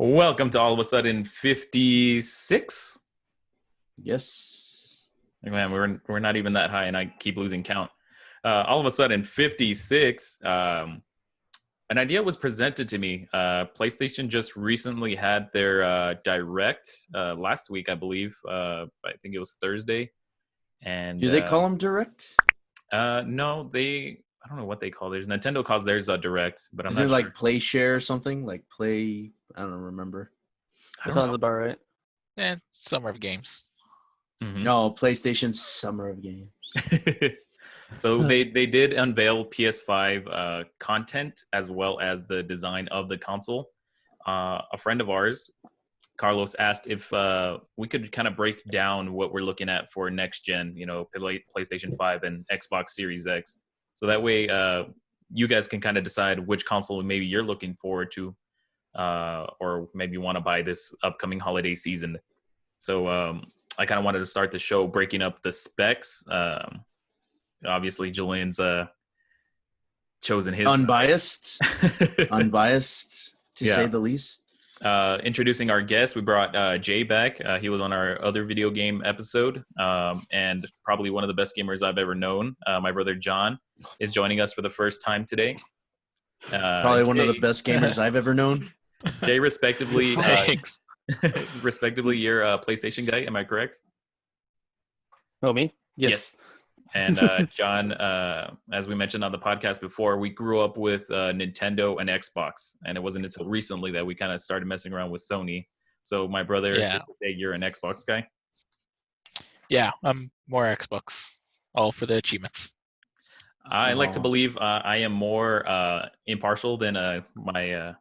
Welcome to all of a sudden 56. Yes. Man, we're not even that high, and I keep losing count. All of a sudden 56. An idea was presented to me. PlayStation just recently had their direct last week, I believe. I think it was Thursday. And Do they call them direct? no, I don't know what they call theirs. Nintendo calls theirs a direct, but I'm Is not it sure. like Play Share or something? Like Play, I don't remember. I That don't sounds about right. Summer of Games. know. No, PlayStation Summer of Games. So they did unveil PS5 content as well as the design of the console. A friend of ours, Carlos, asked if we could kind of break down what we're looking at for next gen, PlayStation 5 and Xbox Series X. So that way you guys can kind of decide which console maybe you're looking forward to or maybe want to buy this upcoming holiday season. So I kind of wanted to start the show breaking up the specs. Obviously, Julian's chosen his Unbiased. Unbiased, to say the least. Introducing our guest, we brought Jay back. He was on our other video game episode, and probably one of the best gamers I've ever known. My brother John is joining us for the first time today. Probably one of the best gamers I've ever known. Jay, respectively, Thanks. respectively, you're a PlayStation guy. Am I correct? Oh, me? Yes. And John, as we mentioned on the podcast before, we grew up with Nintendo and Xbox, and it wasn't until recently that we kind of started messing around with Sony. So my brother, said to say you're an Xbox guy. Yeah, I'm more Xbox, all for the achievements. I like to believe I am more impartial than my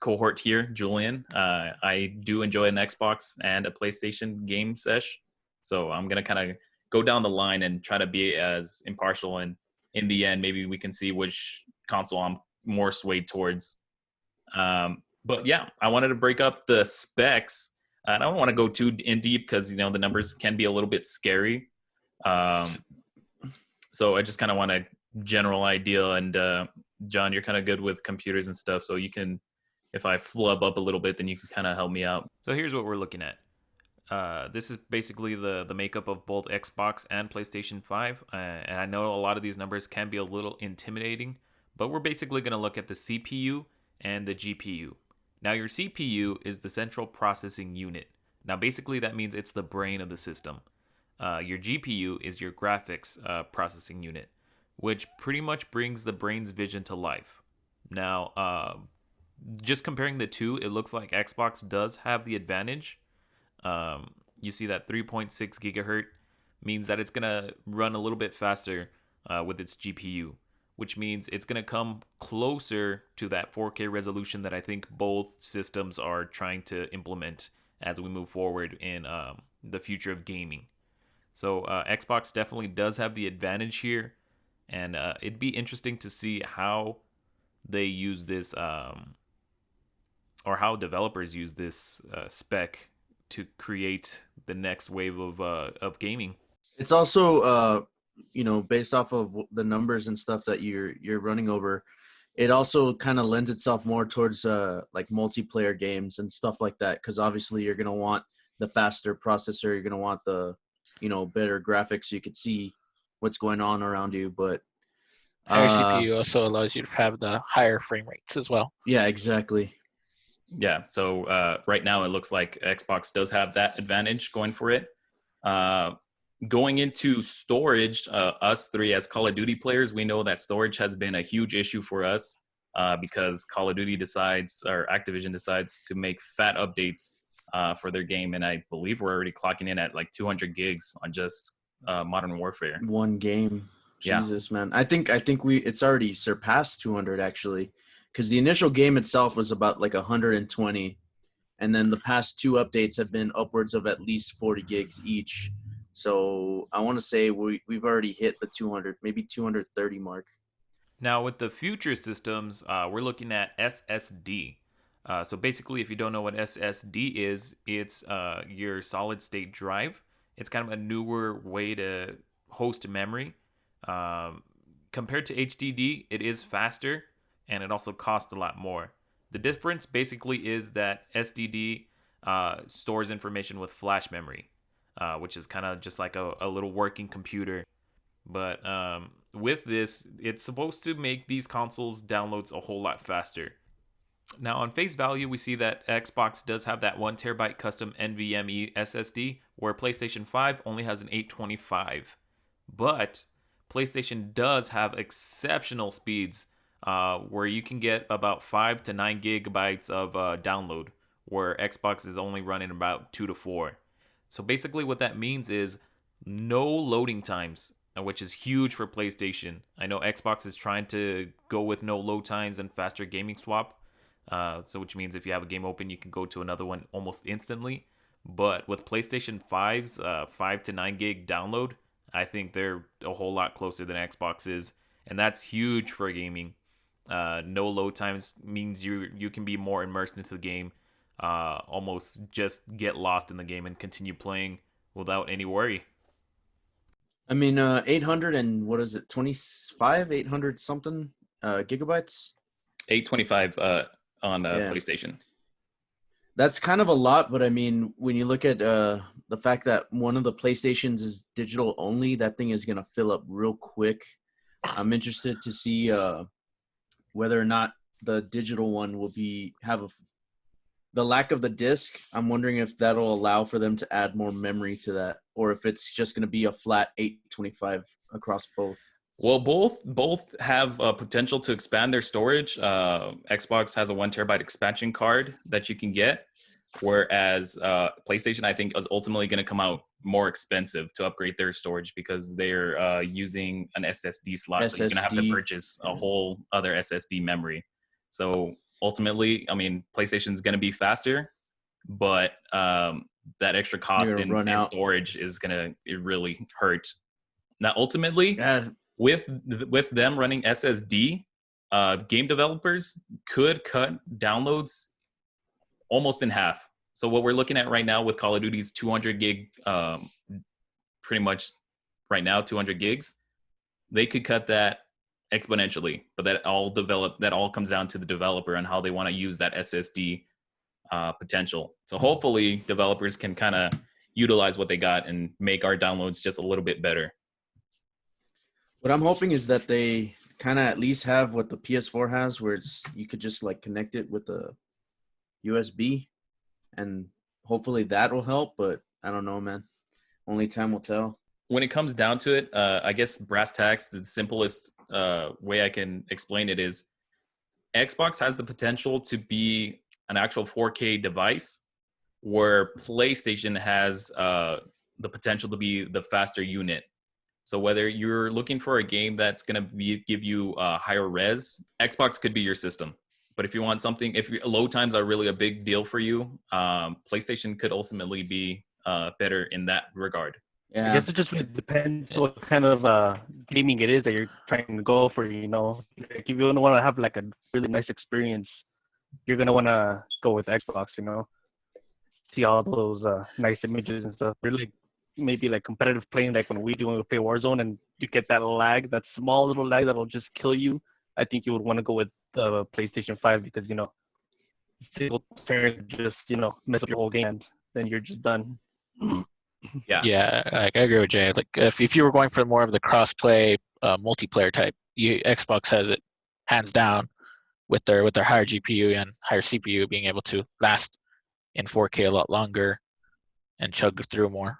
cohort here, Julian. I do enjoy an Xbox and a PlayStation game sesh, so I'm gonna kind of go down the line and try to be as impartial, and in the end maybe we can see which console I'm more swayed towards. But yeah, I wanted to break up the specs. I don't want to go too in deep because the numbers can be a little bit scary. So I just kind of want a general idea, and John, you're kind of good with computers and stuff, so you can, if I flub up a little bit, then you can kind of help me out. So here's what we're looking at. This is basically the makeup of both Xbox and PlayStation 5. And I know a lot of these numbers can be a little intimidating, but we're basically going to look at the CPU and the GPU. Now, your CPU is the central processing unit. Now, basically, that means it's the brain of the system. Your GPU is your graphics processing unit, which pretty much brings the brain's vision to life. Now, just comparing the two, it looks like Xbox does have the advantage. You see that 3.6 gigahertz means that it's going to run a little bit faster with its GPU, which means it's going to come closer to that 4K resolution that I think both systems are trying to implement as we move forward in the future of gaming. So Xbox definitely does have the advantage here, and it'd be interesting to see how they use this or how developers use this spec to create the next wave of gaming. It's also based off of the numbers and stuff that you're running over, it also kind of lends itself more towards like multiplayer games and stuff like that, because obviously you're going to want the faster processor, you're going to want the better graphics so you can see what's going on around you. But Higher CPU also allows you to have the higher frame rates as well. Yeah, exactly. Yeah, so right now it looks like Xbox does have that advantage going for it. Going into storage, us three as Call of Duty players, we know that storage has been a huge issue for us because Call of Duty Activision decides to make fat updates for their game, and I believe we're already clocking in at like 200 gigs on just Modern Warfare. One game. Jesus, man. I think it's already surpassed 200 actually. Because the initial game itself was about like 120, and then the past two updates have been upwards of at least 40 gigs each. So I want to say we've already hit the 200, maybe 230 mark. Now with the future systems, we're looking at SSD. So basically, if you don't know what SSD is, it's your solid state drive. It's kind of a newer way to host memory. Compared to HDD, it is faster, and it also costs a lot more. The difference basically is that SDD stores information with flash memory, which is kind of just like a little working computer. But with this, it's supposed to make these consoles downloads a whole lot faster. Now, on face value, we see that Xbox does have that 1 terabyte custom NVMe SSD, where PlayStation 5 only has an 825. But PlayStation does have exceptional speeds, where you can get about 5 to 9 gigabytes of download, where Xbox is only running about 2 to 4. So basically, what that means is no loading times, which is huge for PlayStation. I know Xbox is trying to go with no load times and faster gaming swap. So which means if you have a game open, you can go to another one almost instantly. But with PlayStation 5's 5 to 9 gig download, I think they're a whole lot closer than Xbox is. And that's huge for gaming. No load times means you can be more immersed into the game. Almost just get lost in the game and continue playing without any worry. I mean, 800 and what is it, 25, 800 something gigabytes? 825 on PlayStation. That's kind of a lot, but I mean, when you look at the fact that one of the PlayStations is digital only, that thing is going to fill up real quick. I'm interested to see whether or not the digital one will have the lack of the disc. I'm wondering if that'll allow for them to add more memory to that, or if it's just going to be a flat 825 across both. Well, both have potential to expand their storage. Xbox has a 1 terabyte expansion card that you can get, whereas PlayStation, I think, is ultimately going to come out more expensive to upgrade their storage because they're using an SSD slot. So you're going to have to purchase a whole other SSD memory. So ultimately, I mean, PlayStation is going to be faster, but that extra cost in storage is going to really hurt. Now, ultimately, with them running SSD, game developers could cut downloads almost in half. So what we're looking at right now with Call of Duty's 200 gig, pretty much right now 200 gigs, they could cut that exponentially. But that all comes down to the developer and how they want to use that SSD potential. So hopefully developers can kind of utilize what they got and make our downloads just a little bit better. What I'm hoping is that they kind of at least have what the PS4 has, where you could just like connect it with the USB, and hopefully that will help. But I don't know, man. Only time will tell. When it comes down to it, I guess brass tacks, the simplest way I can explain it is Xbox has the potential to be an actual 4K device, where PlayStation has the potential to be the faster unit. So whether you're looking for a game that's going to give you higher res, Xbox could be your system. But if you want something, if load times are really a big deal for you, PlayStation could ultimately be better in that regard. Yeah. I guess it just really depends what kind of gaming it is that you're trying to go for, you know. Like if you want to have like a really nice experience, you're going to want to go with Xbox, you know. See all those nice images and stuff. Really maybe like competitive playing, like when we play Warzone and you get that lag, that small little lag that'll just kill you. I think you would want to go with the PlayStation 5 because, you know, single turn just, you know, mess up your whole game and then you're just done. Yeah, I agree with Jay. Like if you were going for more of the cross-play multiplayer type, Xbox has it hands down with their higher GPU and higher CPU being able to last in 4K a lot longer and chug through more.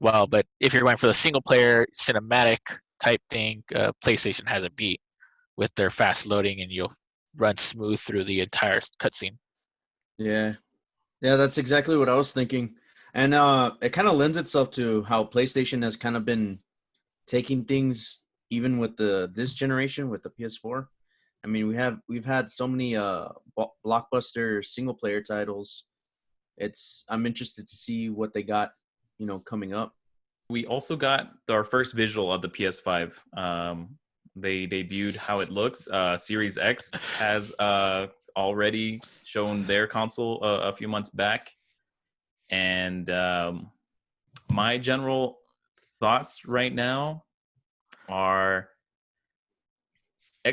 Well, but if you're going for the single-player cinematic type thing, PlayStation has a beat with their fast loading, and you'll run smooth through the entire cutscene. Yeah, that's exactly what I was thinking. And it kind of lends itself to how PlayStation has kind of been taking things, even with this generation with the PS4. I mean, we've had so many blockbuster single player titles. I'm interested to see what they got, you know, coming up. We also got our first visual of the PS5. They debuted how it looks. Series X has already shown their console a few months back. And my general thoughts right now are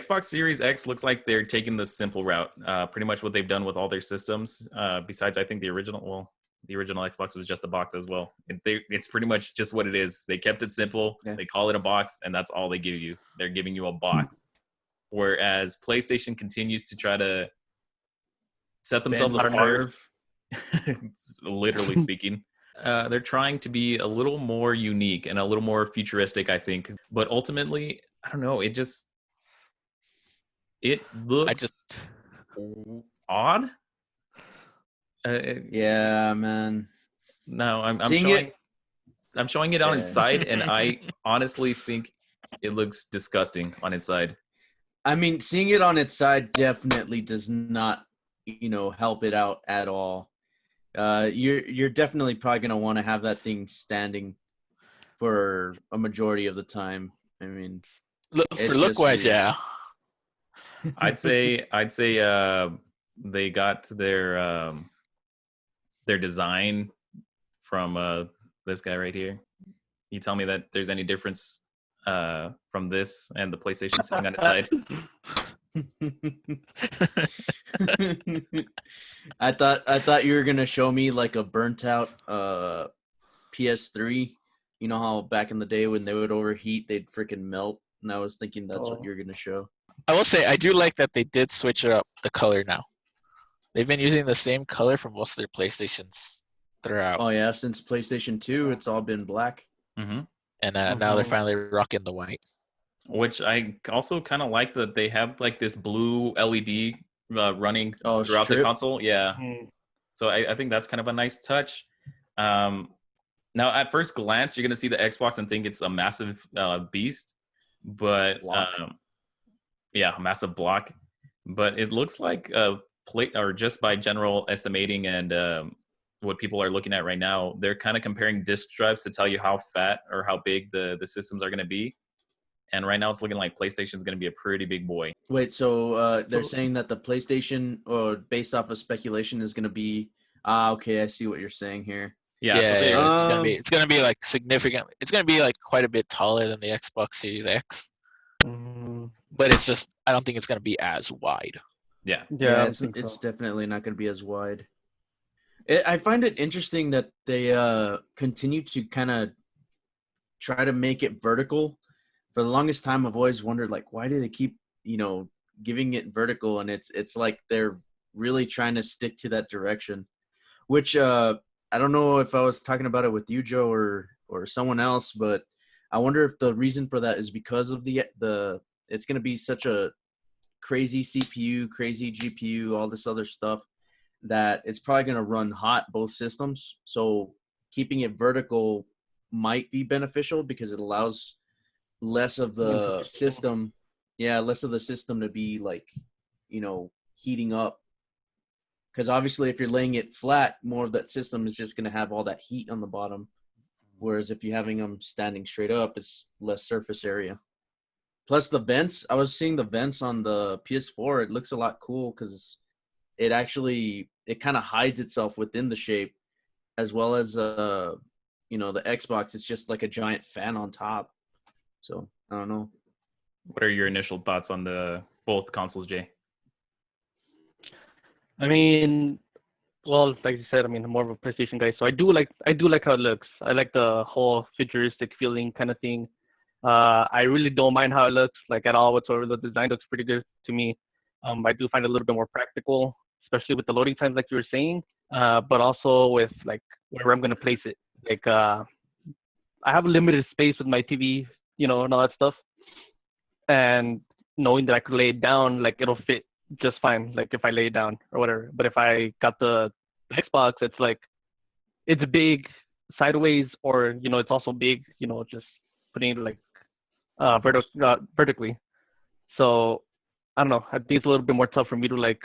Xbox Series X looks like they're taking the simple route. Pretty much what they've done with all their systems. Besides, I think the original Xbox was just a box as well. It's pretty much just what it is. They kept it simple. Yeah. They call it a box, and that's all they give you. They're giving you a box. Whereas PlayStation continues to try to set themselves apart. Literally speaking. They're trying to be a little more unique and a little more futuristic, I think. But ultimately, I don't know. It looks odd. Yeah, man. No, I'm showing it on its side, and I honestly think it looks disgusting on its side. I mean, seeing it on its side definitely does not, help it out at all. You're definitely probably gonna want to have that thing standing for a majority of the time. I mean, look wise, yeah. I'd say they got their design from this guy right here. You tell me that there's any difference from this and the PlayStation sitting on its side. I thought you were gonna show me like a burnt out PS3. You know how back in the day when they would overheat, they'd freaking melt. And I was thinking that's what you're gonna show. I will say I do like that they did switch it up the color now. They've been using the same color for most of their PlayStations throughout. Oh yeah, since PlayStation 2, it's all been black. Mm-hmm. And now they're finally rocking the white. Which I also kind of like that they have like this blue LED running throughout the console. Yeah. Mm-hmm. So I think that's kind of a nice touch. Now, at first glance, you're going to see the Xbox and think it's a massive beast. But, a massive block. But it looks like a plate, or just by general estimating and what people are looking at right now, they're kind of comparing disk drives to tell you how fat or how big the systems are going to be. And right now it's looking like PlayStation's going to be a pretty big boy. Wait, so they're saying that the PlayStation, based off of speculation, is going to be okay, I see what you're saying here. Yeah, it's going to be like significant. It's going to be like quite a bit taller than the Xbox Series X. But it's just, I don't think it's going to be as wide. Yeah, it's definitely not going to be as wide. I find it interesting that they continue to kind of try to make it vertical. For the longest time, I've always wondered, like, why do they keep, giving it vertical? And it's like they're really trying to stick to that direction, which I don't know if I was talking about it with you, Joe, or someone else, but I wonder if the reason for that is because of the it's going to be such a crazy CPU, crazy GPU, all this other stuff, that it's probably going to run hot both systems. So keeping it vertical might be beneficial because it allows less of the system to be like, heating up. Because obviously if you're laying it flat, more of that system is just going to have all that heat on the bottom. Whereas if you're having them standing straight up, it's less surface area. Plus the vents, I was seeing the vents on the PS4. It looks a lot cool because it kind of hides itself within the shape, as well as the Xbox. It's just like a giant fan on top. So I don't know. What are your initial thoughts on both consoles, Jay? I mean, well, like you said, I'm more of a PlayStation guy, so I do like how it looks. I like the whole futuristic feeling kind of thing. I really don't mind how it looks, like, at all whatsoever. The design looks pretty good to me. I do find it a little bit more practical, especially with the loading times, like you were saying, but also with like where I'm gonna place it. Like, I have a limited space with my TV, and all that stuff, and knowing that I could lay it down, like, it'll fit just fine, like if I lay it down or whatever. But if I got the Xbox, it's like it's big sideways, or it's also big, just putting it like vertically. So I don't know, I think it's a little bit more tough for me to like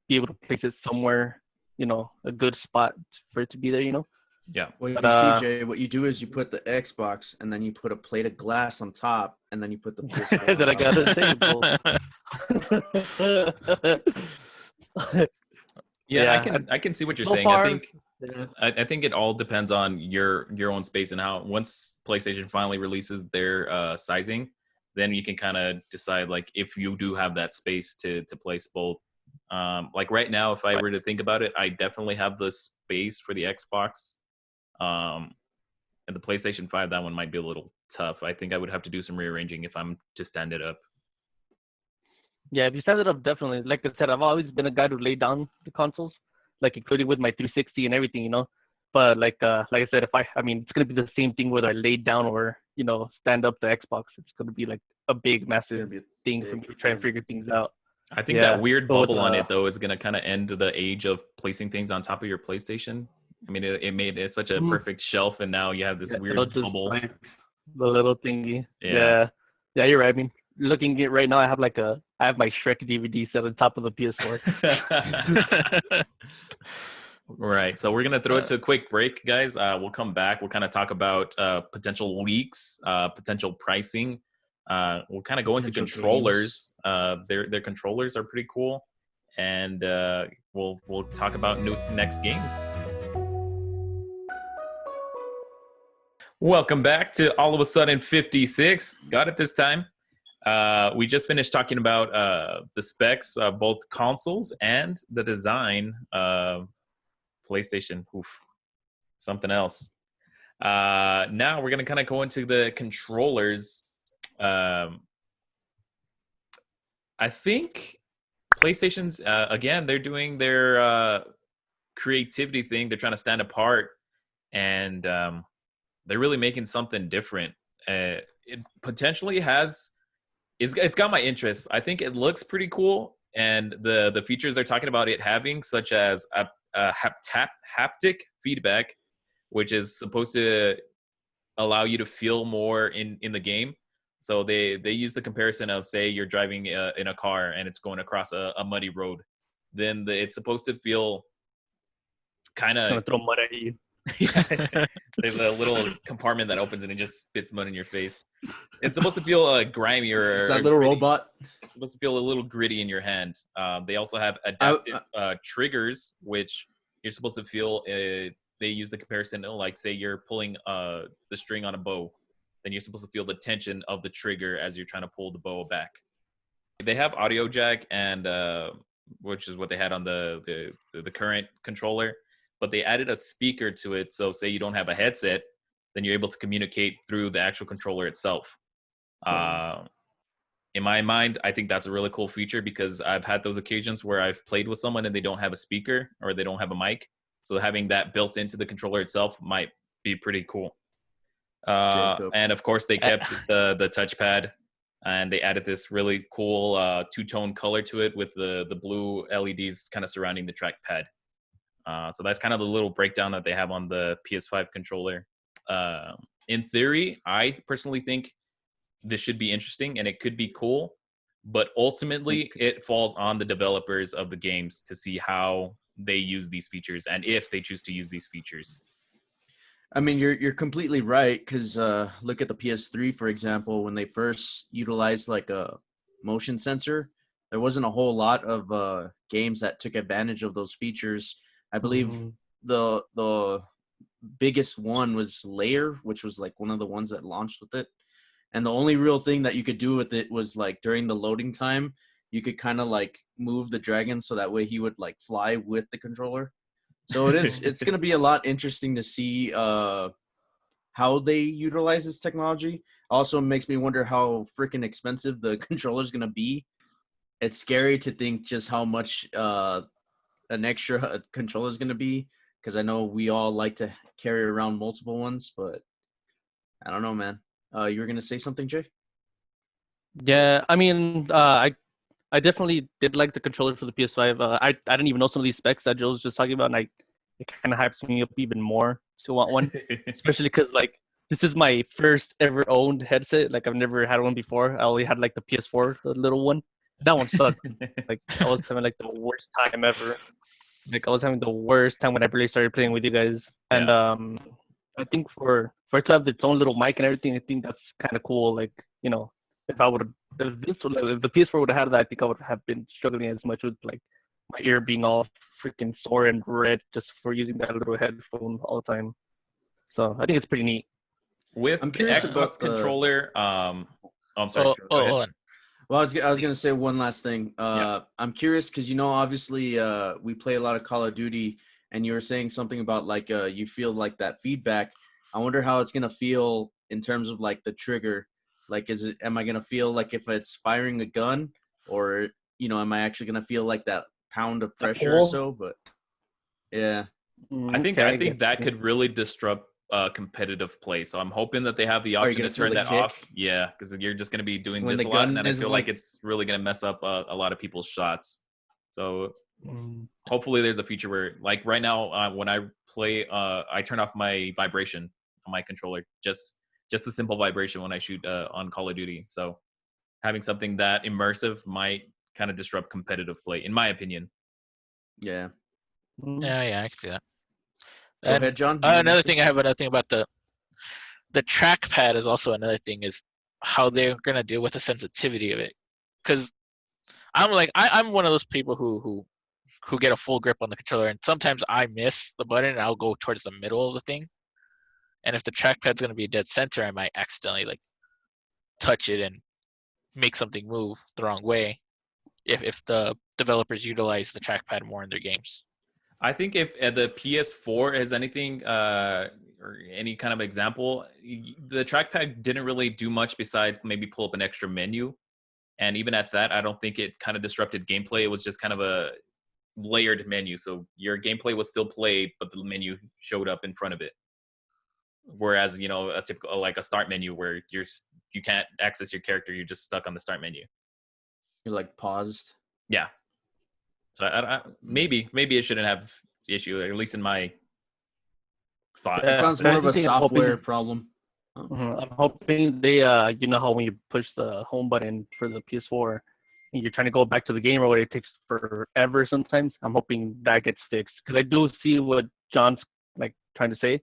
be able to place it somewhere, a good spot for it to be there. Yeah. Well, CJ, what you do is you put the Xbox and then you put a plate of glass on top, and then you put the PS4 that I got a table. Yeah, I can see what you're saying. I think it all depends on your own space and how, once PlayStation finally releases their sizing, then you can kind of decide like if you do have that space to place both. Like right now, if I were to think about it, I definitely have the space for the Xbox. And the PlayStation 5, that one might be a little tough. I think I would have to do some rearranging if I'm to stand it up. Yeah, if you stand it up, definitely. Like I said, I've always been a guy to lay down the consoles, like including with my 360 and everything, you know. But like I said, I mean, it's gonna be the same thing whether I lay down or stand up the Xbox. It's gonna be like a big, massive thing for me to try and figure things out. I think that weird bubble on it though is gonna kind of end the age of placing things on top of your PlayStation. I mean, it made it such a perfect shelf, and now you have this weird bubble. Like the little thingy. Yeah, you're right. I mean, looking at it right now, I have my Shrek DVD set on top of the PS4. Right. So we're gonna throw it to a quick break, guys. We'll come back. We'll kind of talk about potential leaks, potential pricing. We'll kind of go into controllers. Their controllers are pretty cool, and we'll talk about next games. Welcome back to All of a Sudden 56. Got it this time. We just finished talking about the specs of both consoles and the design of PlayStation. Oof, something else. Now we're going to kind of go into the controllers. I think PlayStation's, again, they're doing their creativity thing. They're trying to stand apart, and they're really making something different. It potentially it's got my interest. I think it looks pretty cool, and the features they're talking about it having, such as a haptic feedback, which is supposed to allow you to feel more in the game. So they use the comparison of, say, you're driving in a car and it's going across a muddy road. Then it's supposed to feel kind of... It's going to throw mud at you. There's a little compartment that opens and it just spits mud in your face. It's supposed to feel grimy or... It's that little gritty. robot. It's supposed to feel a little gritty in your hand. They also have adaptive triggers, which you're supposed to feel... they use the comparison, like, say you're pulling the string on a bow. Then you're supposed to feel the tension of the trigger as you're trying to pull the bow back. They have audio jack, and which is what they had on the current controller. But they added a speaker to it. So say you don't have a headset, then you're able to communicate through the actual controller itself. In my mind, I think that's a really cool feature, because I've had those occasions where I've played with someone and they don't have a speaker or they don't have a mic. So having that built into the controller itself might be pretty cool. And of course, they kept the touchpad, and they added this really cool two-tone color to it with the blue LEDs kind of surrounding the trackpad. So that's kind of the little breakdown that they have on the PS5 controller. In theory, I personally think this should be interesting and it could be cool, but ultimately it falls on the developers of the games to see how they use these features and if they choose to use these features. I mean, you're completely right, because look at the PS3, for example. When they first utilized like a motion sensor, there wasn't a whole lot of games that took advantage of those features. I believe the biggest one was Layer, which was like one of the ones that launched with it. And the only real thing that you could do with it was, like, during the loading time, you could kind of like move the dragon so that way he would like fly with the controller. So it's going to be a lot interesting to see how they utilize this technology. Also makes me wonder how freaking expensive the controller is going to be. It's scary to think just how much an extra controller is going to be, because I know we all like to carry around multiple ones, but I don't know, man. You were going to say something, Jay? Yeah, I mean, I definitely did like the controller for the PS5. I didn't even know some of these specs that Joe was just talking about, and it kind of hypes me up even more to want one, especially because, like, this is my first ever owned headset. Like, I've never had one before. I only had like the PS4, the little one. That one sucked. Like, I was having like the worst time ever. Like, I was having the worst time when I really started playing with you guys. And I think for it to have its own little mic and everything, I think that's kind of cool. Like, you know, if the PS4 would have had that, I think I would have been struggling as much with like my ear being all freaking sore and red just for using that little headphone all the time. So I think it's pretty neat. With the Xbox controller, Oh, I'm sorry. Go ahead. Well, I was gonna say one last thing. I'm curious because obviously we play a lot of Call of Duty, and you were saying something about like you feel like that feedback. I wonder how it's gonna feel in terms of like the trigger. Like, am I gonna feel like if it's firing a gun, or am I actually gonna feel like that pound of pressure or so? But yeah, I think that could really disrupt competitive play. So I'm hoping that they have the option to turn that off. Yeah, because you're just going to be doing this a lot, and then I feel like it's really going to mess up a lot of people's shots. So hopefully there's a feature where, like right now, when I play, I turn off my vibration on my controller, just a simple vibration when I shoot on Call of Duty. So having something that immersive might kind of disrupt competitive play, in my opinion. Yeah. Yeah, I can see that. Go ahead, John. Another thing about the trackpad is also another thing is how they're gonna deal with the sensitivity of it. Because I'm one of those people who get a full grip on the controller, and sometimes I miss the button and I'll go towards the middle of the thing. And if the trackpad's gonna be dead center, I might accidentally like touch it and make something move the wrong way. If the developers utilize the trackpad more in their games. I think if the PS4 has anything or any kind of example, the trackpad didn't really do much besides maybe pull up an extra menu. And even at that, I don't think it kind of disrupted gameplay. It was just kind of a layered menu. So your gameplay was still played, but the menu showed up in front of it. Whereas, a typical, like a start menu where you can't access your character. You're just stuck on the start menu. You're like paused. Yeah. So I maybe it shouldn't have issue, at least in my thought. It sounds more of a software problem. I'm hoping they, how when you push the home button for the PS4 and you're trying to go back to the game or what, it takes forever sometimes. I'm hoping that gets fixed because I do see what John's like trying to say,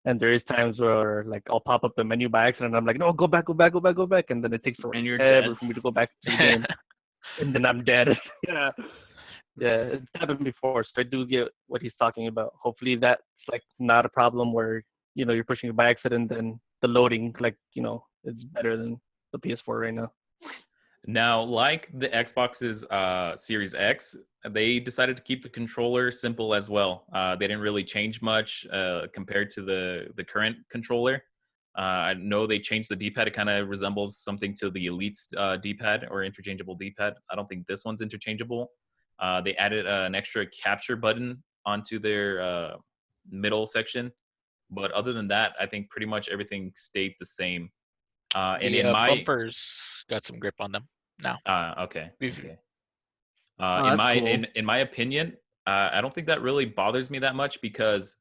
and there is times where like I'll pop up the menu by accident. And I'm like, no, go back, and then it takes forever for me to go back to the game, and then I'm dead. Yeah, it's happened before, so I do get what he's talking about. Hopefully that's like not a problem where, you're pushing it by accident and the loading, like, it's better than the PS4 right now. Now, like the Xbox's Series X, they decided to keep the controller simple as well. They didn't really change much compared to the current controller. I know they changed the D-pad. It kind of resembles something to the Elite's D-pad or interchangeable D-pad. I don't think this one's interchangeable. They added an extra capture button onto their middle section. But other than that, I think pretty much everything stayed the same. And in my bumpers got some grip on them now. Okay. Cool. In my opinion, I don't think that really bothers me that much because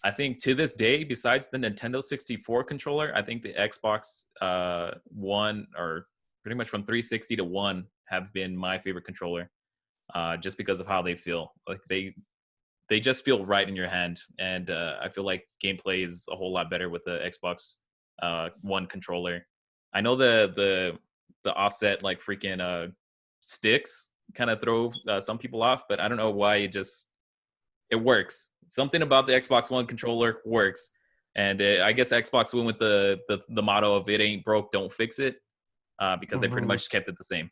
I think to this day, besides the Nintendo 64 controller, I think the Xbox One, or pretty much from 360 to One, have been my favorite controller. Just because of how they feel. Like they just feel right in your hand, and I feel like gameplay is a whole lot better with the Xbox One controller. I know the offset like freaking sticks kind of throw some people off, but I don't know why it works. Something about the Xbox One controller works, and I guess Xbox went with the motto of "It ain't broke, don't fix it," because they pretty much kept it the same.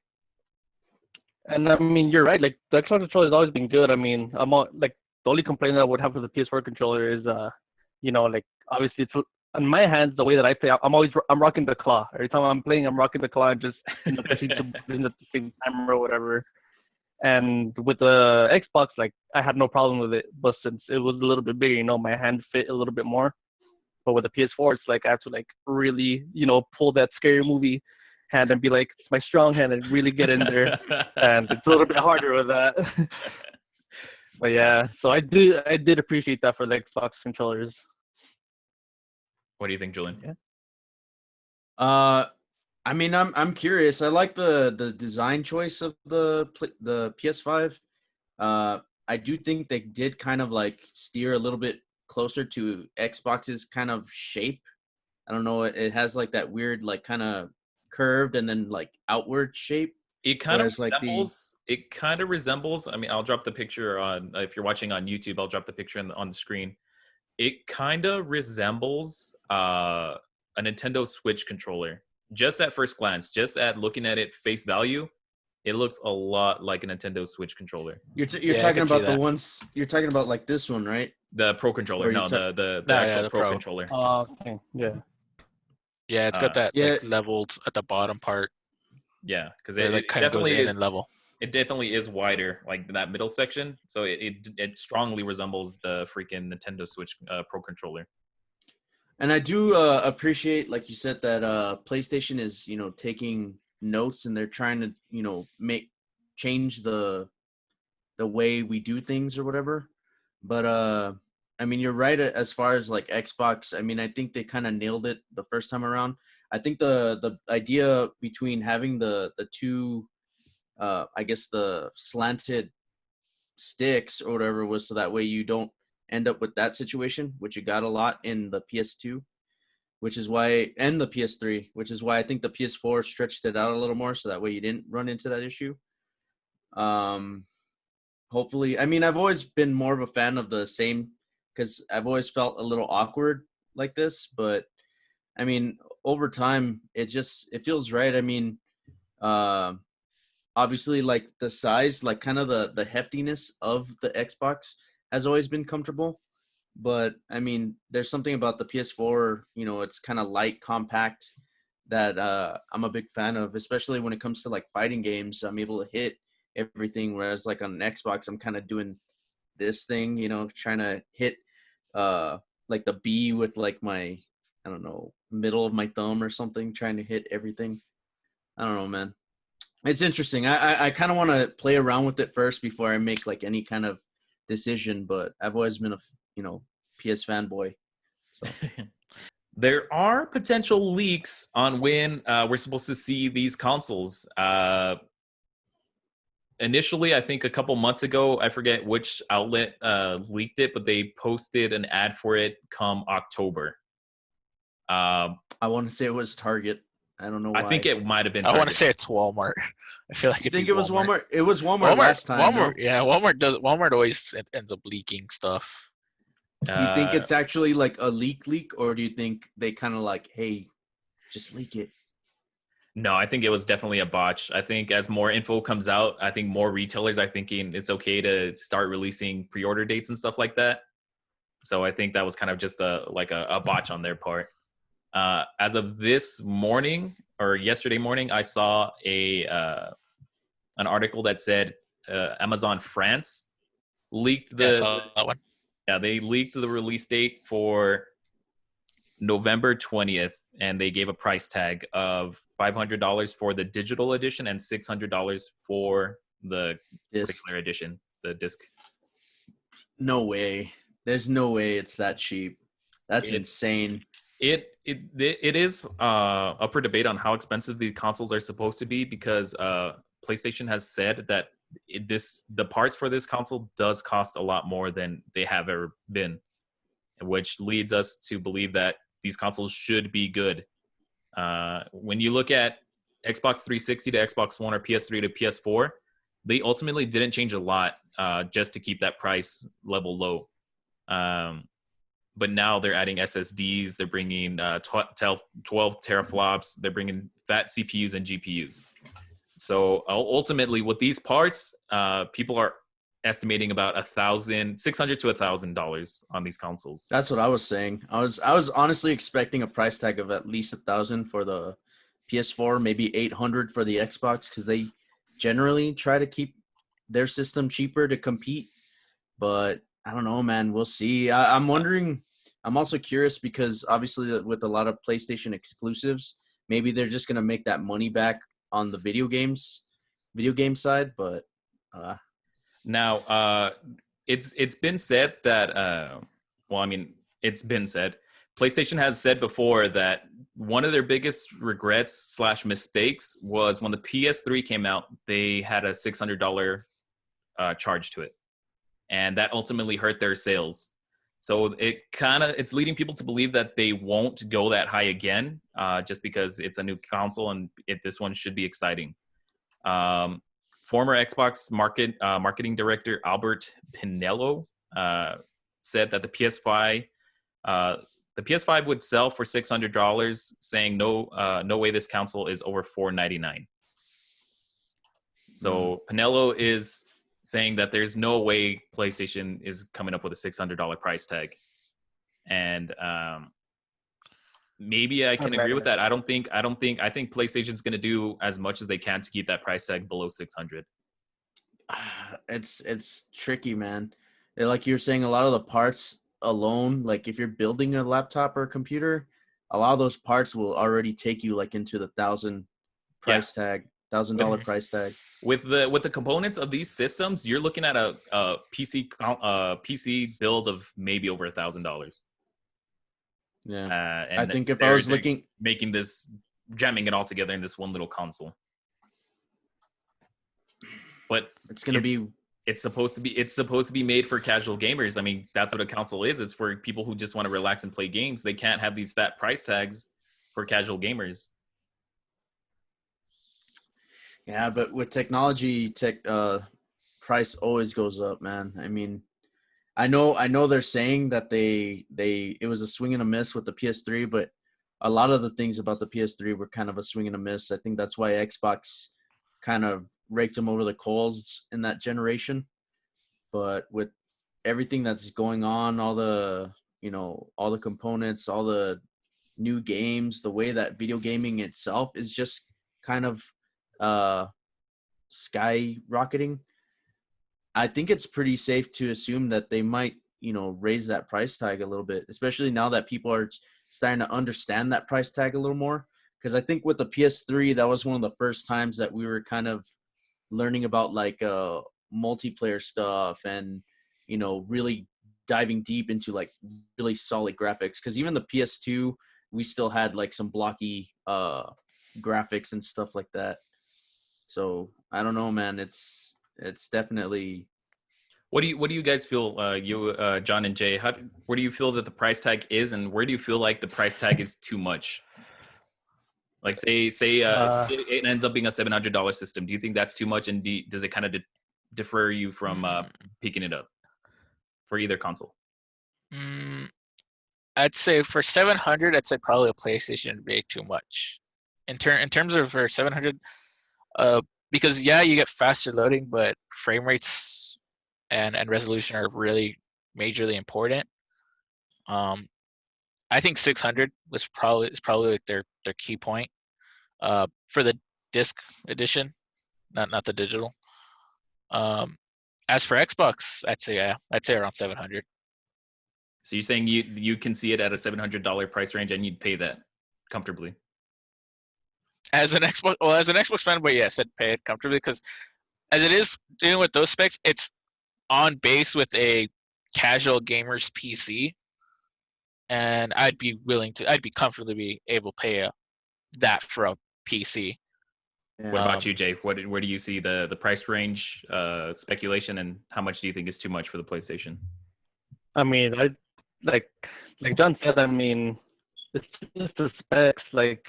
And I mean, you're right. Like the Xbox controller has always been good. I mean, like the only complaint that I would have with the PS4 controller is, like obviously it's on my hands. The way that I play, I'm rocking the claw. Every time I'm playing, I'm rocking the claw and just pressing the button at the same time or whatever. And with the Xbox, like I had no problem with it, but since it was a little bit bigger, my hand fit a little bit more. But with the PS4, it's like I have to like really, pull that scary movie hand and be like, it's my strong hand and really get in there. And it's a little bit harder with that. But yeah, so I did appreciate that for the Xbox controllers. What do you think, Julian? Yeah. I mean, I'm curious. I like the design choice of the PS5. I do think they did kind of like steer a little bit closer to Xbox's kind of shape. I don't know. It has like that weird, like kind of curved and then like outward shape. It kind of resembles. I mean, I'll drop the picture on. If you're watching on YouTube, I'll drop the picture on the screen. It kind of resembles a Nintendo Switch controller. just at first glance, just at looking at it face value, it looks a lot like a Nintendo Switch controller. You're talking about the ones you're talking about, like this one, right? The Pro controller, the actual Pro controller. Okay, yeah. Yeah, it's got that like leveled at the bottom part. Yeah, because it like kind of goes in and level. It definitely is wider, like that middle section. So it strongly resembles the freaking Nintendo Switch Pro controller. And I do appreciate, like you said, that PlayStation is, taking notes, and they're trying to, change the way we do things or whatever. But I mean, you're right as far as like Xbox. I mean, I think they kind of nailed it the first time around. I think the idea between having the two, I guess the slanted sticks or whatever, was so that way you don't end up with that situation, which you got a lot in the PS2, which is why, and the PS3, which is why I think the PS4 stretched it out a little more, so that way you didn't run into that issue. Hopefully, I mean, I've always been more of a fan of the same, because I've always felt a little awkward like this, but I mean, over time, it feels right. I mean, obviously, like the size, like kind of the heftiness of the Xbox has always been comfortable. But I mean, there's something about the PS4, it's kind of light, compact, that I'm a big fan of, especially when it comes to like fighting games. I'm able to hit everything, whereas like on an Xbox, I'm kind of doing this thing, trying to hit like the B with like my, I don't know, middle of my thumb or something, trying to hit everything. I don't know, man. It's interesting. I kind of want to play around with it first before I make like any kind of decision, but I've always been a PS fanboy. So there are potential leaks on when we're supposed to see these consoles. Initially, I think a couple months ago, I forget which outlet leaked it, but they posted an ad for it come October. I want to say it was Target. I don't know why. I think it might have been Target. I want to say it's Walmart. I feel like you think it was Walmart. It was Walmart last time. Walmart, yeah, Walmart always ends up leaking stuff. You think it's actually like a leak, or do you think they kind of like, hey, just leak it? No, I think it was definitely a botch. I think as more info comes out, I think more retailers are thinking it's okay to start releasing pre-order dates and stuff like that. So I think that was kind of just a botch on their part. As of this morning or yesterday morning, I saw an article that said Amazon France leaked that one. Yeah, they leaked the release date for November 20th, and they gave a price tag of $500 for the digital edition and $600 for the regular edition, the disc. No way. There's no way it's that cheap. That's insane. It is up for debate on how expensive the consoles are supposed to be, because PlayStation has said that the parts for this console does cost a lot more than they have ever been, which leads us to believe that these consoles should be good. When you look at Xbox 360 to Xbox One or PS3 to PS4, they ultimately didn't change a lot just to keep that price level low. But now they're adding SSDs. They're bringing 12 teraflops. They're bringing fat CPUs and GPUs. So ultimately, with these parts, people are estimating about $600 to $1,000 on these consoles. That's what I was saying. I was honestly expecting a price tag of at least $1,000 for the PS4, maybe $800 for the Xbox, because they generally try to keep their system cheaper to compete. But I don't know, man. We'll see. I'm wondering. I'm also curious because obviously with a lot of PlayStation exclusives, maybe they're just gonna make that money back on the video game side. But now it's been said that it's been said. PlayStation has said before that one of their biggest regrets / mistakes was when the PS3 came out. They had a $600 charge to it, and that ultimately hurt their sales. So it's leading people to believe that they won't go that high again, just because it's a new console and this one should be exciting. Former Xbox marketing director Albert Pinello said that the PS5 the PS5 would sell for $600, saying no way this console is over $499. So Pinello is saying that there's no way PlayStation is coming up with a $600 price tag, and maybe I can agree with that. I think PlayStation's going to do as much as they can to keep that price tag below 600. It's tricky, man. Like you're saying, a lot of the parts alone, like if you're building a laptop or a computer, a lot of those parts will already take you like into the $1,000 price tag, $1,000 price tag. With the components of these systems, you're looking at a PC build of maybe over $1,000. Yeah, and I think if I was jamming it all together in this one little console. But it's supposed to be made for casual gamers. I mean, that's what a console is. It's for people who just want to relax and play games. They can't have these fat price tags for casual gamers. Yeah, but with technology, price always goes up, man. I mean, I know they're saying that it was a swing and a miss with the PS3, but a lot of the things about the PS3 were kind of a swing and a miss. I think that's why Xbox kind of raked them over the coals in that generation. But with everything that's going on, all the components, all the new games, the way that video gaming itself is just kind of skyrocketing, I think it's pretty safe to assume that they might, raise that price tag a little bit, especially now that people are starting to understand that price tag a little more. Because I think with the PS3, that was one of the first times that we were kind of learning about like multiplayer stuff and, really diving deep into like really solid graphics. Because even the PS2, we still had like some blocky graphics and stuff like that. So I don't know, man. It's definitely. What do you guys feel, John and Jay? Where do you feel that the price tag is, and where do you feel like the price tag is too much? Like say it ends up being a $700 system. Do you think that's too much, and does it kind of defer you from picking it up for either console? I'd say for 700, I'd say probably a PlayStation would be too much. In terms of for 700, because you get faster loading, but frame rates and resolution are really majorly important. I think 600 is probably like their key point for the disc edition, not the digital. As for Xbox, I'd say around 700. So you're saying you can see it at a $700 price range and you'd pay that comfortably? As an Xbox fan, but yes, I'd pay it comfortably because as it is dealing with those specs, it's on base with a casual gamer's PC, and I'd be comfortably be able to pay that for a PC. Yeah. What about you, Jay? Where do you see the price range speculation, and how much do you think is too much for the PlayStation? I mean, like John said, I mean, it's just the specs. Like,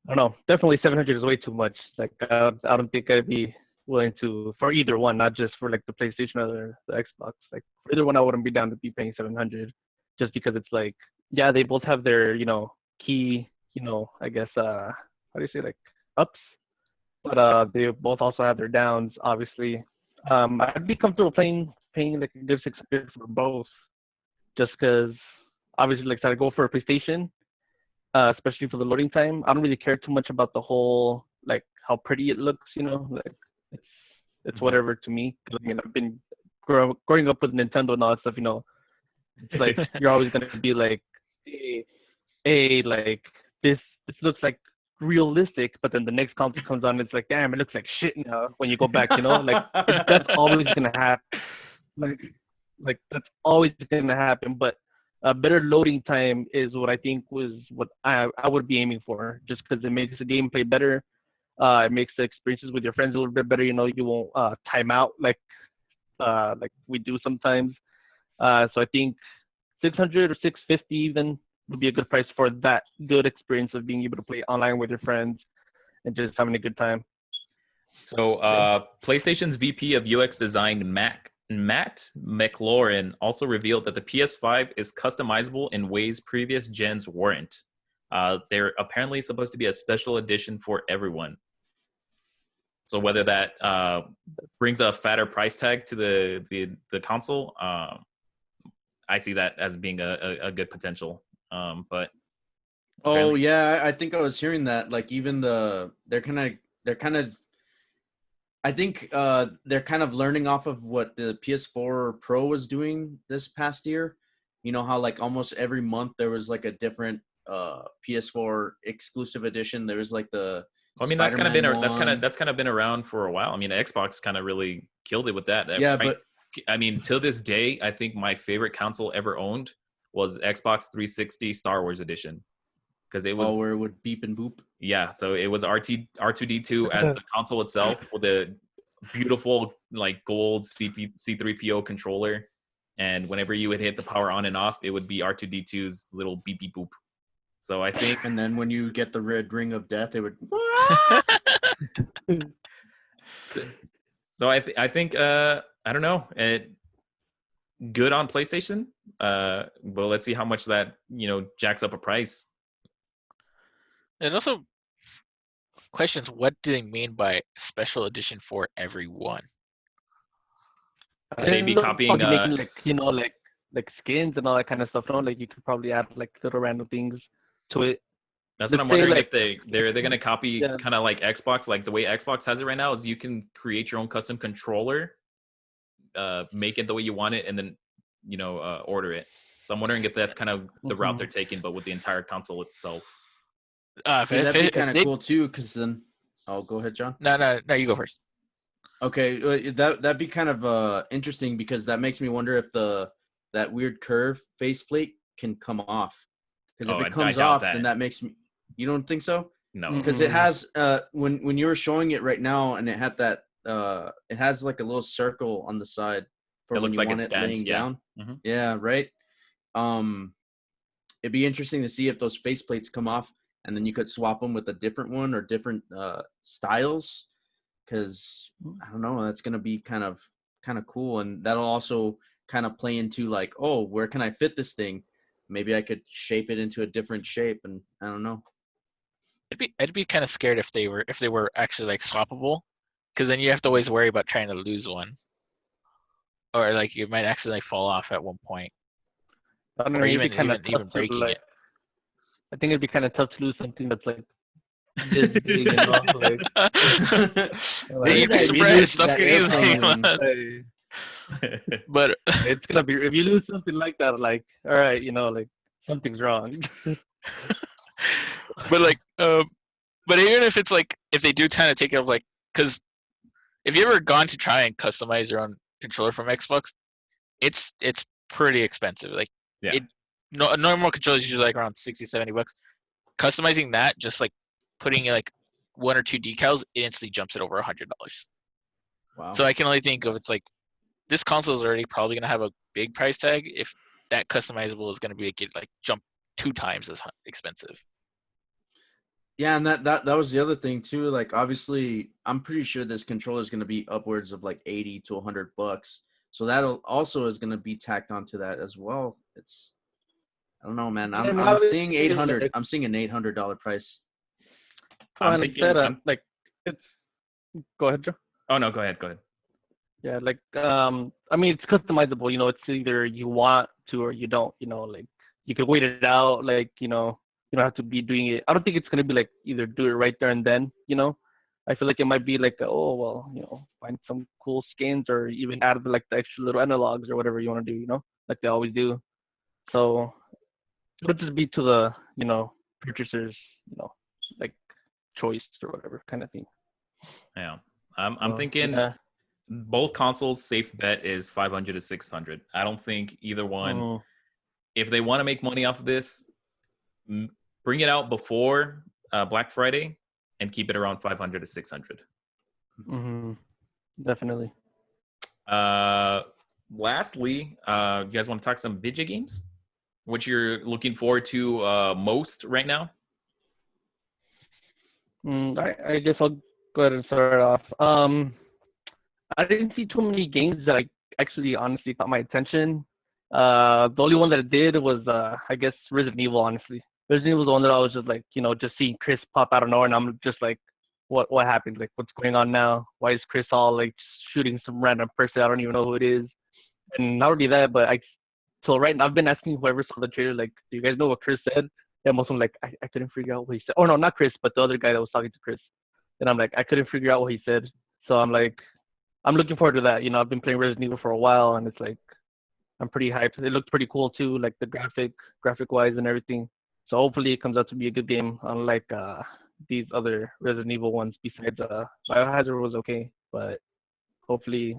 I don't know. Definitely 700 is way too much. Like, I don't think I'd be willing to for either one, not just for like the PlayStation or the Xbox. Like, for either one, I wouldn't be down to be paying 700, just because it's like, they both have their key, I guess how do you say, like, ups, but they both also have their downs. Obviously, I'd be comfortable paying like a good 600 for both, just because obviously, like, I go for a PlayStation. Especially for the loading time, I don't really care too much about the whole, like, how pretty it looks, like it's whatever to me. I mean, I've been growing up with Nintendo and all that stuff, it's like you're always gonna be like, hey, like this looks like realistic, but then the next console comes on, it's like, damn, it looks like shit now when you go back, like that's always gonna happen. Like that's always gonna happen, but a better loading time is what I think was what I would be aiming for, just because it makes the gameplay better. It makes the experiences with your friends a little bit better. You won't time out like we do sometimes. So I think 600 or 650 even would be a good price for that good experience of being able to play online with your friends and just having a good time. So PlayStation's VP of UX design, Mac Matt McLaurin also revealed that the PS5 is customizable in ways previous gens weren't. They're apparently supposed to be a special edition for everyone. So whether that brings a fatter price tag to the console, I see that as being a good potential. But yeah, I think I was hearing that. Like even they're kind of. I think they're kind of learning off of what the PS4 Pro was doing this past year. You know how like almost every month there was like a different PS4 exclusive edition. There was like the that's kind of been around for a while. I mean, Xbox kind of really killed it with that. Yeah, right? but I mean, till this day, I think my favorite console ever owned was Xbox 360 Star Wars Edition. Because it was where it would beep and boop. Yeah, so it was R2D2 as the console itself with a beautiful like gold C3PO controller, and whenever you would hit the power on and off, it would be R2D2's little beep beep boop. So I think, and then when you get the red ring of death, it would. So I think I don't know, good on PlayStation. But let's see how much that jacks up a price. It also questions, what do they mean by special edition for everyone? Could they be copying making like skins and all that kind of stuff? No, like you could probably add like little random things to it. That's what I'm wondering, if they're going to copy kind of like Xbox, like the way Xbox has it right now is you can create your own custom controller, make it the way you want it, and then order it. So I'm wondering if that's kind of the route they're taking, but with the entire console itself. That'd be kind of cool too, because then go ahead, John. No, you go first. Okay, that'd be kind of interesting, because that makes me wonder if that weird curve faceplate can come off. Because if it comes off, then that makes me. You don't think so? No, because it has when you were showing it right now, and it had that it has like a little circle on the side for when you want it laying down. Mm-hmm. Yeah, right. It'd be interesting to see if those faceplates come off, and then you could swap them with a different one or different styles. Because I don't know, that's gonna be kind of cool, and that'll also kind of play into like, oh, where can I fit this thing? Maybe I could shape it into a different shape, and I don't know. I'd be kind of scared if they were actually like swappable, because then you have to always worry about trying to lose one, or like you might accidentally fall off at one point, I don't know, or even breaking it. I think it'd be kind of tough to lose something that's like this big and all, like you'd be surprised stuff can easily. But it's gonna be, if you lose something like that, like, all right, like something's wrong. But like, but even if it's like, if they do kind of take it up, like, because if you ever gone to try and customize your own controller from Xbox, it's pretty expensive. Like, a normal controller is usually like around $60-$70. Customizing that, just like putting like one or two decals, it instantly jumps it over $100. Wow. So I can only think of, it's like, this console is already probably going to have a big price tag. If that customizable is going to be like jump 2 times as expensive. Yeah, and that was the other thing too. Like, obviously, I'm pretty sure this controller is going to be upwards of like $80 to $100. So that also is going to be tacked onto that as well. I don't know, man. I'm seeing $800. I'm seeing an $800 price. I'm thinking, like, it's. Go ahead, Joe. Oh no, go ahead. Yeah, like, I mean, it's customizable. It's either you want to or you don't. Like, you could wait it out. Like, you don't have to be doing it. I don't think it's gonna be like either do it right there and then. I feel like it might be like, find some cool skins, or even add like the extra little analogs or whatever you want to do. Like they always do. So it'll just be to the purchasers, like choice or whatever kind of thing. Yeah, I'm thinking. Yeah. Both consoles, safe bet is 500 to 600. I don't think either one. If they want to make money off of this, bring it out before Black Friday and keep it around 500 to 600. Definitely. Lastly, you guys want to talk some video games? What you're looking forward to most right now? I guess I'll go ahead and start off. I didn't see too many games that I actually honestly caught my attention. The only one that it did was I guess Resident Evil. Honestly, Resident Evil was the one that I was just like, just seeing Chris pop out of nowhere, and I'm just like, what happened? Like, what's going on now? Why is Chris all like shooting some random person? I don't even know who it is. And not only that, but so right now I've been asking whoever saw the trailer, like, do you guys know what Chris said? And most of them like, I couldn't figure out what he said. Oh no, not Chris, but the other guy that was talking to Chris. And I'm like, I couldn't figure out what he said. So I'm like, I'm looking forward to that. I've been playing Resident Evil for a while, and it's like, I'm pretty hyped. It looked pretty cool too, like the graphic wise and everything. So hopefully it comes out to be a good game, unlike these other Resident Evil ones. Besides, Biohazard was okay, but hopefully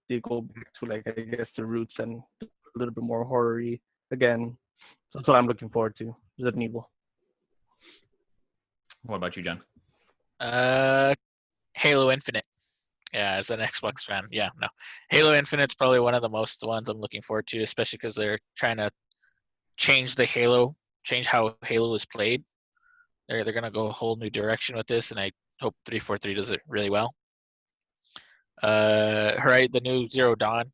they go back to like, I guess, the roots and a little bit more horror-y again. So that's what I'm looking forward to, Resident Evil. What about you, John? Halo Infinite. Yeah, as an Xbox fan, no. Halo Infinite's probably one of the most ones I'm looking forward to, especially because they're trying to change how Halo is played. They're gonna go a whole new direction with this, and I hope 343 does it really well. The new Zero Dawn,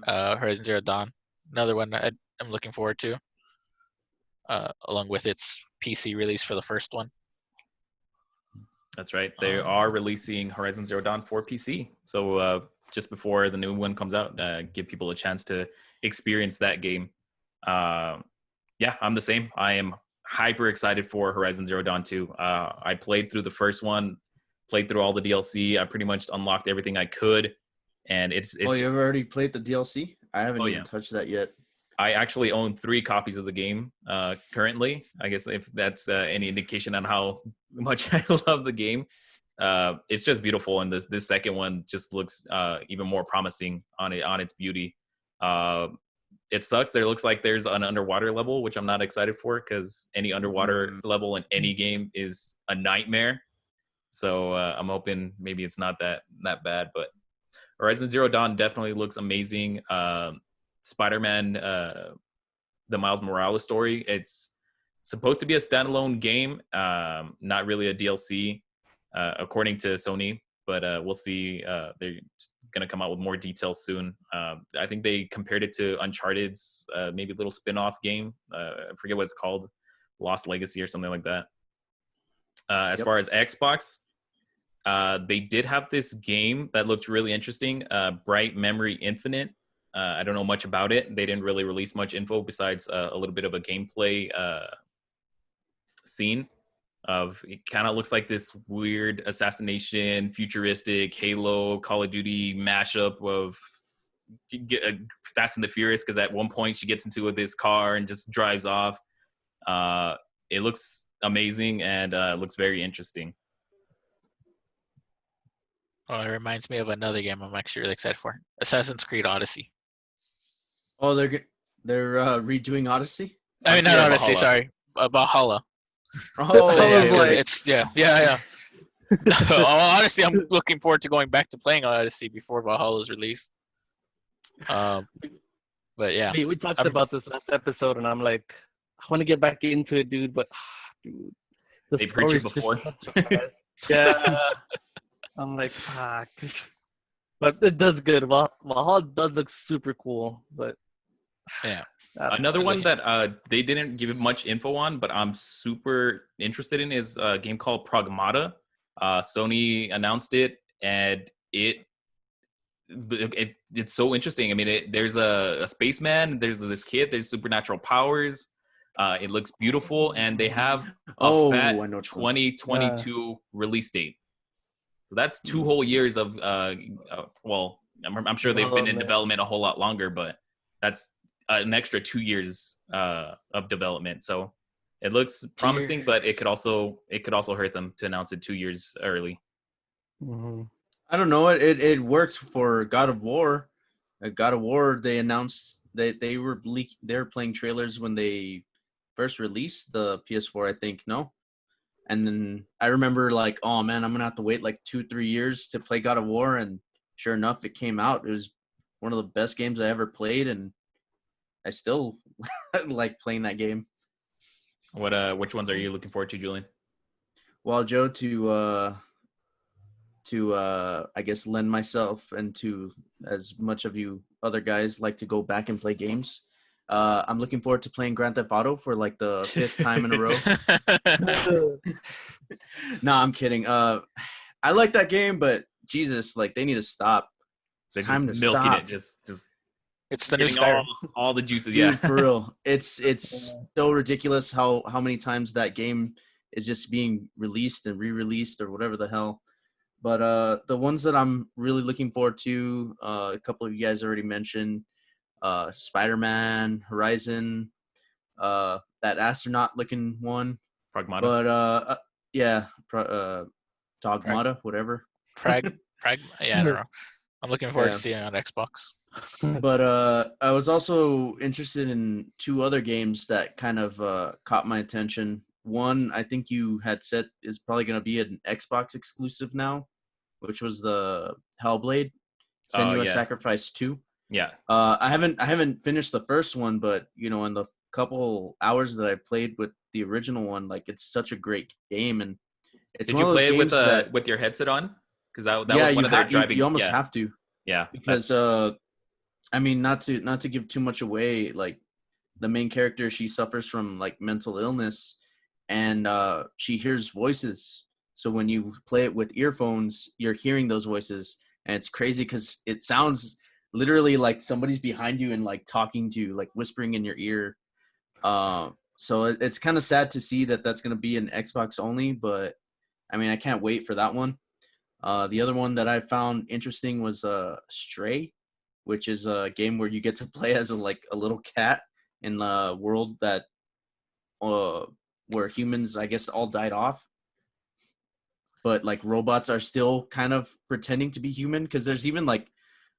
Horizon Zero Dawn, another one I'm looking forward to, along with its PC release for the first one. That's right. They are releasing Horizon Zero Dawn for PC. So just before the new one comes out, give people a chance to experience that game. I'm the same. I am hyper excited for Horizon Zero Dawn 2. I played through the first one, played through all the DLC. I pretty much unlocked everything I could. And it's you've already played the DLC? I haven't even touched that yet. I actually own 3 copies of the game currently. I guess if that's any indication on how much I love the game. It's just beautiful, and this second one just looks even more promising on its beauty. It sucks. There looks like there's an underwater level, which I'm not excited for because any underwater level in any game is a nightmare. So I'm hoping maybe it's not that bad. But Horizon Zero Dawn definitely looks amazing. Spider-Man, the Miles Morales story. It's supposed to be a standalone game, not really a DLC, according to Sony. But we'll see. They're going to come out with more details soon. I think they compared it to Uncharted's maybe little spin-off game. I forget what it's called, Lost Legacy or something like that. As far as Xbox, they did have this game that looked really interesting, Bright Memory Infinite. I don't know much about it. They didn't really release much info besides a little bit of a gameplay scene. It kind of looks like this weird assassination, futuristic Halo, Call of Duty mashup of Fast and the Furious, because at one point she gets into this car and just drives off. It looks amazing and looks very interesting. Oh, it reminds me of another game I'm actually really excited for, Assassin's Creed Odyssey. Oh, they're redoing Odyssey? I mean, not Odyssey, sorry. Valhalla. Oh, yeah. Honestly, I'm looking forward to going back to playing Odyssey before Valhalla's release. But yeah. Hey, we talked about this last episode, and I'm like, I want to get back into it, dude, but dude, they've heard you before. Yeah. I'm like, fuck. But it does good. Valhalla does look super cool, but yeah. Another one that they didn't give much info on, but I'm super interested in is a game called Pragmata. Sony announced it, and it's so interesting. I mean, there's a spaceman, there's this kid, there's supernatural powers. It looks beautiful, and they have a fat 2022 release date. So that's 2 whole years of I'm sure they've been in development a whole lot longer, but that's an extra 2 years of development. So it looks promising, but it could also hurt them to announce it 2 years early. Mm-hmm. I don't know. It worked for God of War. At God of War, they announced that they were playing trailers when they first released the PS4, I think. No. And then I remember like, oh man, I'm going to have to wait like 2-3 years to play God of War. And sure enough, it came out. It was one of the best games I ever played. And I still like playing that game. Which ones are you looking forward to, Julian? Well, Joe, to to I guess lend myself and to as much of you other guys like to go back and play games. I'm looking forward to playing Grand Theft Auto for like the 5th time in a row. No, I'm kidding. I like that game, but Jesus, like they need to stop. They're time just to milking stop. It. Just it's the new Skyrim. All the juices. Dude, yeah, for real. It's so ridiculous how many times that game is just being released and re-released or whatever the hell. But the ones that I'm really looking forward to, a couple of you guys already mentioned, Spider-Man, Horizon, that astronaut-looking one. Pragmata. But yeah, Dogmata, whatever. Yeah, I don't know. I'm looking forward to seeing it on Xbox. But I was also interested in 2 other games that kind of caught my attention. One, I think you had said is probably going to be an Xbox exclusive now, which was the Hellblade: Senua's Sacrifice 2. Yeah. I haven't finished the first one, but you know, in the couple hours that I played with the original one, like it's such a great game. And it's did you play it with your headset on? Because that was one of their driving. You almost have to. Yeah. Because I mean, not to give too much away, like the main character, she suffers from like mental illness, and she hears voices. So when you play it with earphones, you're hearing those voices, and it's crazy because it sounds literally like somebody's behind you and like talking to you, like whispering in your ear. So it's kind of sad to see that that's going to be an Xbox only, but I mean, I can't wait for that one. The other one that I found interesting was Stray, which is a game where you get to play as a little cat in a world that where humans, I guess, all died off. But like robots are still kind of pretending to be human, because there's even like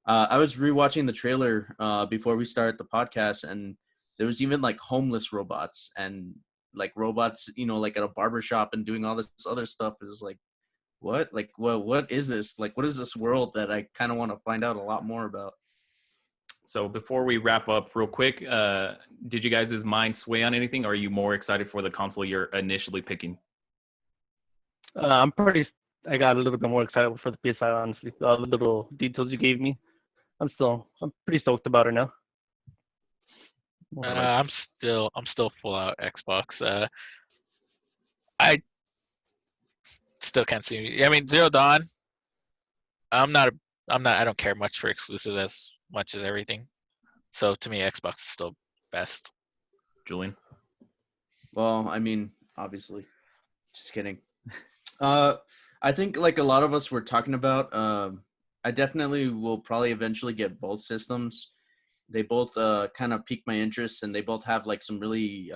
I was rewatching the trailer before we started the podcast, and there was even like homeless robots and like robots, you know, like at a barbershop and doing all this other stuff. Is like, what? Like, well, what is this? Like, what is this world that I kind of want to find out a lot more about? So before we wrap up real quick, did you guys' mind sway on anything, or are you more excited for the console you're initially picking? I got a little bit more excited for the PS5, honestly. All the little details you gave me. I'm pretty stoked about it now. I'm still full out Xbox. I still can't see. I mean, Zero Dawn. I don't care much for exclusive as much as everything. So to me, Xbox is still best. Julian? Well, I mean, obviously. Just kidding. I think like a lot of us were talking about, I definitely will probably eventually get both systems. They both kind of pique my interest, and they both have like some really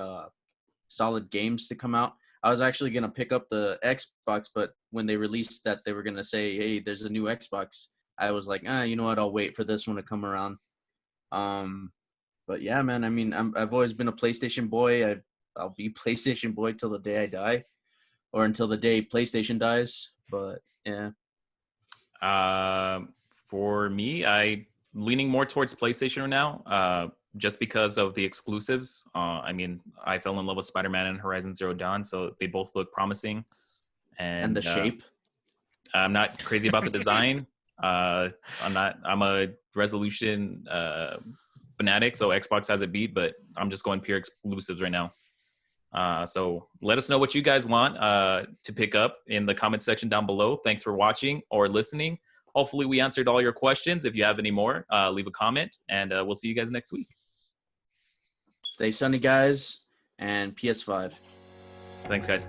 solid games to come out. I was actually going to pick up the Xbox, but when they released that they were going to say, hey, there's a new Xbox, I was like, you know what, I'll wait for this one to come around. But yeah, man, I mean, I've always been a PlayStation boy. I'll be PlayStation boy till the day I die, or until the day PlayStation dies. But yeah. For me, I leaning more towards PlayStation right now, just because of the exclusives. I mean, I fell in love with Spider-Man and Horizon Zero Dawn, so they both look promising. And the shape. I'm not crazy about the design. I'm a resolution fanatic, so Xbox has it beat, but I'm just going pure exclusives right now. So let us know what you guys want to pick up in the comment section down below. Thanks for watching or listening. Hopefully we answered all your questions. If you have any more, leave a comment, and we'll see you guys next week. Stay sunny, guys, and PS5. Thanks, guys.